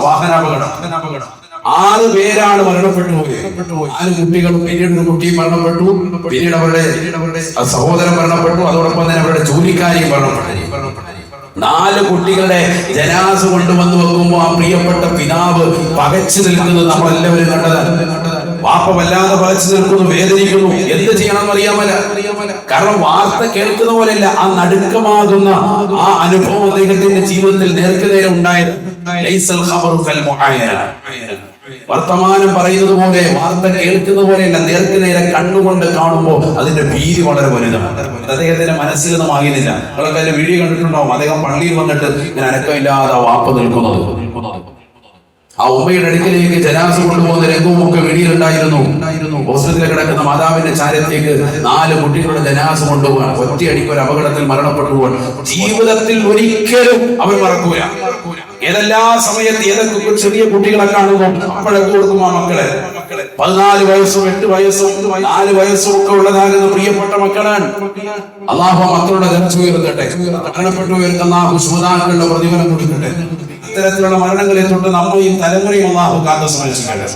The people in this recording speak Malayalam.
വാഹനാപകടം 6 പേരാണ് മരണപ്പെട്ടു പോയത്. 4 കുട്ടികളും പിന്നീട് ഒരു കുട്ടിയും മരണപ്പെട്ടു. പിന്നീട് അവരുടെ സഹോദരൻ മരണപ്പെട്ടു. അതോടൊപ്പം തന്നെ അവരുടെ ജോലിക്കാരിയും മരണപ്പെട്ടു. 4 കുട്ടികളുടെ ജനാസ കൊണ്ടുവന്ന് വെക്കുമ്പോൾ ആ പ്രിയപ്പെട്ട പിതാവ് പകച്ചു നിൽക്കുന്നത് നമ്മളെല്ലാവരും കണ്ടതാണ്. വാപ്പ വല്ലാതെ പകച്ചു നിൽക്കുന്നു, വേദനിക്കുന്നു. എന്ത് ചെയ്യണമെന്ന് അറിയാമല്ല. കാരണം വാർത്ത കേൾക്കുന്ന പോലെയല്ല, ആ നടുക്കമാകുന്ന ആ അനുഭവം അദ്ദേഹത്തിന്റെ ജീവിതത്തിൽ നേർക്കുനേരെ ഉണ്ടായത്. വർത്തമാനം പറയുന്നത് പോലെ, വാർത്ത കേൾക്കുന്ന പോലെയല്ല, നേർക്കുനേരെ കണ്ണുകൊണ്ട് കാണുമ്പോൾ അതിന്റെ ഭീതി വളരെ വലുതാണ്. അദ്ദേഹത്തിന്റെ മനസ്സിൽ നിന്നും ആകുന്നില്ല. നിങ്ങളൊക്കെ അതിന്റെ വീഡിയോ കണ്ടിട്ടുണ്ടാവും. അദ്ദേഹം പള്ളിയിൽ വന്നിട്ട് ഇങ്ങനെ അനക്കമില്ലാതെ വാപ്പ നിൽക്കുന്നത്. ആ ഉമ്മയുടെ അടുക്കലേക്ക് ജനാസ കൊണ്ടുപോകുന്ന രംഗവും ഒക്കെ വീഡിയോയിലുണ്ടായിരുന്നു. ഹോസ്പിറ്റലിൽ കിടക്കുന്ന മാതാവിന്റെ ചാരത്തേക്ക് 4 കുട്ടികളുടെ ജനാസ കൊണ്ടുപോകാൻ ഒറ്റയടിക്ക് ഒരു അപകടത്തിൽ മരണപ്പെട്ടു. ജീവിതത്തിൽ ഒരിക്കലും അവൻ മറക്കൂല. ഏതെല്ലാ സമയത്ത് ഏതൊക്കെ ചെറിയ കുട്ടികളെ കാണുമ്പോൾ അപ്പോഴൊക്കെ കൊടുക്കും ആ മക്കളെ. 14 വയസ്സും 8 വയസ്സും 4 വയസ്സും ഒക്കെ ഉള്ളതാകുന്ന പ്രിയപ്പെട്ട മക്കളാണ്. അല്ലാഹു മക്കളുടെ ദർജ ഉയർത്തട്ടെ. മരണപ്പെട്ടുയർന്ന അല്ലാഹു ശുഹദാക്കളുടെ പ്രതിഫലം കൊടുക്കട്ടെ. ഇത്തരത്തിലുള്ള മരണങ്ങളെ തൊട്ട് നമ്മയും തലമുറയും അല്ലാഹു കാത്തു സംരക്ഷിക്കട്ടെ.